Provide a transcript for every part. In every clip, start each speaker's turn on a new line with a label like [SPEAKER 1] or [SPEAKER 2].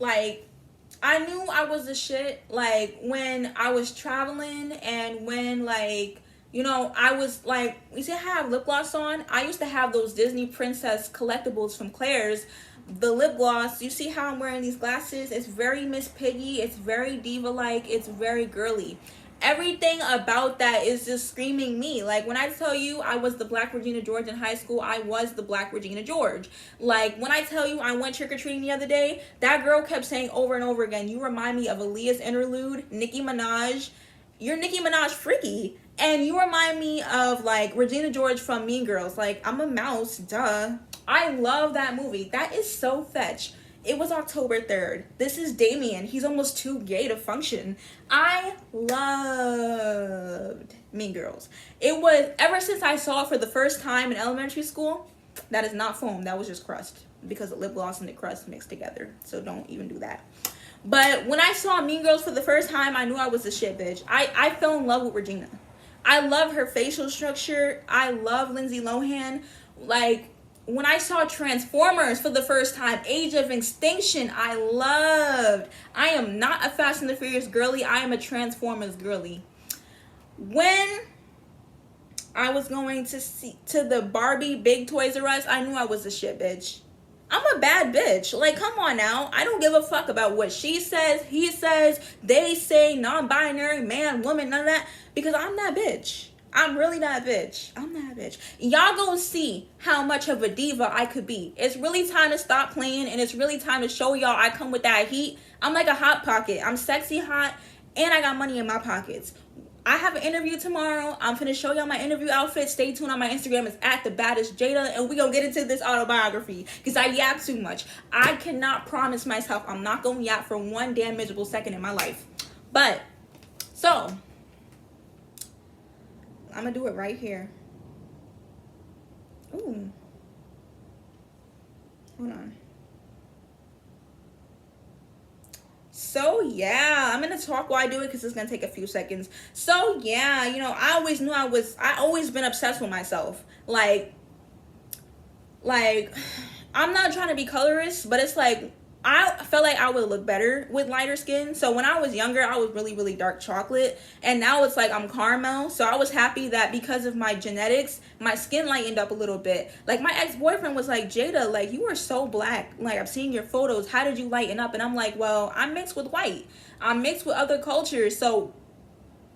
[SPEAKER 1] like, I knew I was the shit, like, when I was traveling and when, like, you know, I was, like, you see how I have lip gloss on? I used to have those Disney Princess collectibles from Claire's. The lip gloss, you see how I'm wearing these glasses? It's very Miss Piggy. It's very diva-like. It's very girly. Everything about that is just screaming me. Like, when I tell you I was the Black Regina George in high school, I was the Black Regina George. Like, when I tell you I went trick-or-treating the other day, that girl kept saying over and over again, you remind me of Aaliyah's interlude, Nicki Minaj. You're Nicki Minaj freaky. And you remind me of, like, Regina George from Mean Girls. Like, I'm a mouse, duh. I love that movie. That is so fetch. It was October 3rd. This is Damien. He's almost too gay to function. I loved Mean Girls. It was, ever since I saw it for the first time in elementary school, that is not foam. That was just crust. Because the lip gloss and the crust mixed together. So don't even do that. But when I saw Mean Girls for the first time, I knew I was a shit bitch. I fell in love with Regina. I love her facial structure. I love Lindsay Lohan. Like, when I saw Transformers for the first time, Age of Extinction, I loved. I am not a Fast and the Furious girly. I am a Transformers girly. When I was going to the Barbie Big Toys R Us, I knew I was a shit bitch. I'm a bad bitch. Like, come on now. I don't give a fuck about what she says, he says, they say, non-binary, man, woman, none of that. Because I'm that bitch. I'm really that bitch. I'm that bitch. Y'all gonna see how much of a diva I could be. It's really time to stop playing, and it's really time to show y'all I come with that heat. I'm like a hot pocket. I'm sexy hot, and I got money in my pockets. I have an interview tomorrow. I'm finna show y'all my interview outfit. Stay tuned on my Instagram. It's at the baddest Jada, and we gonna get into this autobiography because I yap too much. I cannot promise myself I'm not gonna yap for one damn miserable second in my life. But so I'm gonna do it right here. Ooh, hold on. So yeah, I'm gonna talk while I do it because it's gonna take a few seconds. So yeah, you know, I always knew I always been obsessed with myself. Like I'm not trying to be colorist, but it's like I felt like I would look better with lighter skin. So when I was younger, I was really, really dark chocolate. And now it's like I'm caramel. So I was happy that because of my genetics, my skin lightened up a little bit. Like my ex-boyfriend was like, Jada, like you are so black. Like I've seen your photos. How did you lighten up? And I'm like, well, I'm mixed with white. I'm mixed with other cultures. So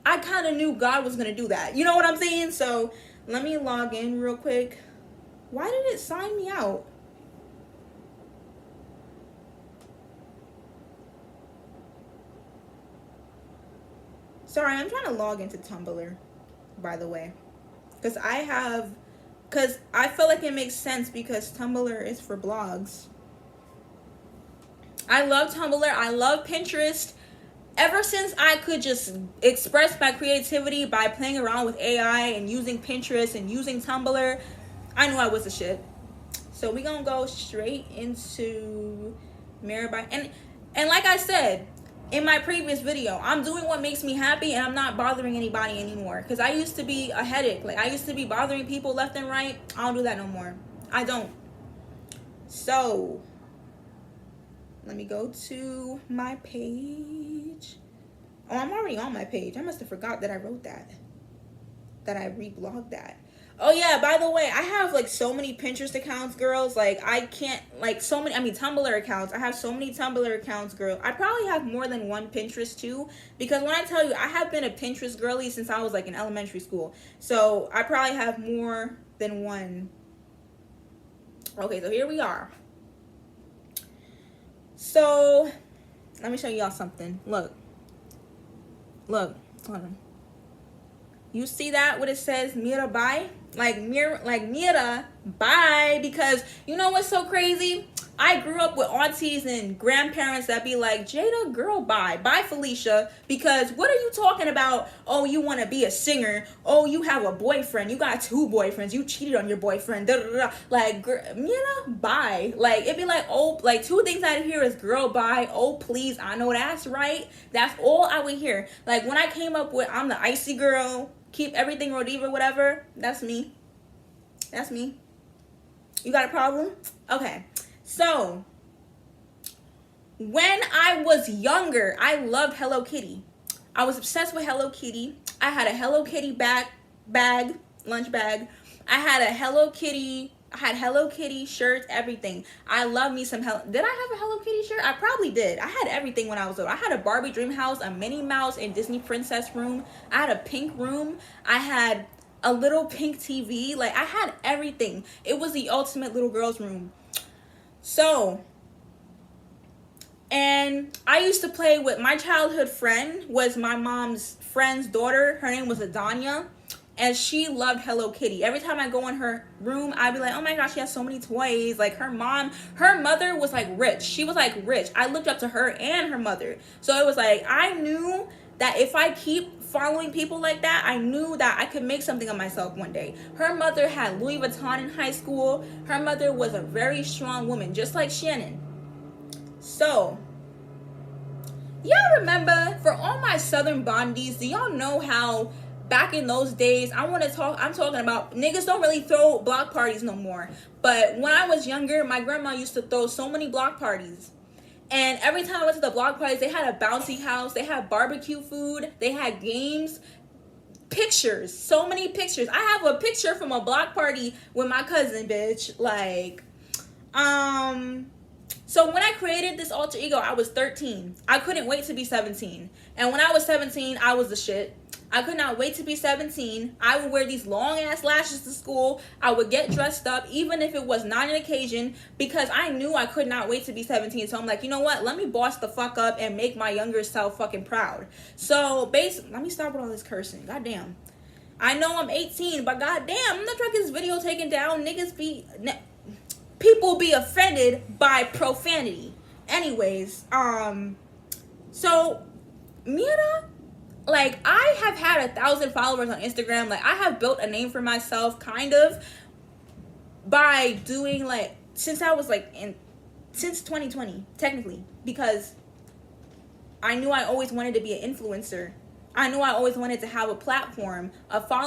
[SPEAKER 1] I kind of knew God was going to do that. You know what I'm saying? So let me log in real quick. Why did it sign me out? Sorry, I'm trying to log into Tumblr, by the way. Because I feel like it makes sense because Tumblr is for blogs. I love Tumblr. I love Pinterest. Ever since I could just express my creativity by playing around with AI and using Pinterest and using Tumblr, I knew I was a shit. So we're going to go straight into Mira by... And like I said... in my previous video, I'm doing what makes me happy and I'm not bothering anybody anymore. Because I used to be a headache. Like, I used to be bothering people left and right. I don't do that no more. I don't. So, let me go to my page. Oh, I'm already on my page. I must have forgot that I wrote that. That I reblogged that. Oh yeah, by the way, I have like so many Pinterest accounts, girls. Like I can't, like so many, Tumblr accounts. I have so many Tumblr accounts, girl. I probably have more than one Pinterest too. Because when I tell you, I have been a Pinterest girly since I was like in elementary school. So I probably have more than one. Okay, so here we are. So, let me show y'all something. Look. Hold on. You see that what it says Mira bye? Like Mira bye, because you know what's so crazy? I grew up with aunties and grandparents that be like, Jada, girl, bye Felicia, because what are you talking about? Oh, you want to be a singer? Oh, you have a boyfriend? You got 2 boyfriends? You cheated on your boyfriend? Da, da, da. Like, Mira, bye. Like it'd be like, oh, like 2 things I'd hear is girl, bye. Oh, please, I know that's right. That's all I would hear. Like when I came up with I'm the icy girl, keep everything Rodiva, whatever. That's me. That's me. You got a problem? Okay. So, When I was younger, I loved Hello Kitty. I was obsessed with Hello Kitty. I had a Hello Kitty lunch bag. I had Hello Kitty shirts, everything. I love me some Did I have a Hello Kitty shirt? I probably did. I had everything when I was little. I had a Barbie dream house, a Minnie Mouse and Disney princess room. I had a pink room. I had a little pink TV. Like, I had everything. It was the ultimate little girl's room. So, and I used to play with my childhood friend, was my mom's friend's daughter. Her name was Adanya. And she loved Hello Kitty. Every time I go in her room, I'd be like, oh my gosh, she has so many toys. Like, her mother was like rich. She was like rich. I looked up to her and her mother. So it was like, I knew that if I keep following people like that, I knew that I could make something of myself one day. Her mother had Louis Vuitton in high school. Her mother was a very strong woman, just like Shannon. So, y'all remember, for all my Southern bondies, do y'all know how back in those days, I'm talking about, niggas don't really throw block parties no more. But when I was younger, my grandma used to throw so many block parties. And every time I went to the block parties, they had a bouncy house, they had barbecue food, they had games, pictures, so many pictures. I have a picture from a block party with my cousin, bitch. Like, so when I created this alter ego, I was 13. I couldn't wait to be 17. And when I was 17, I was the shit. I could not wait to be 17. I would wear these long ass lashes to school. I would get dressed up, even if it was not an occasion, because I knew I could not wait to be 17. So I'm like, you know what? Let me boss the fuck up and make my younger self fucking proud. So basically, let me stop with all this cursing. Goddamn. I know I'm 18, but goddamn, I'm not trying to get this video taken down. People be offended by profanity. Anyways, so Mira, like, I have had 1,000 followers on Instagram. Like, I have built a name for myself, kind of, by doing, like, since 2020, technically, because I knew I always wanted to be an influencer. I knew I always wanted to have a platform, a following.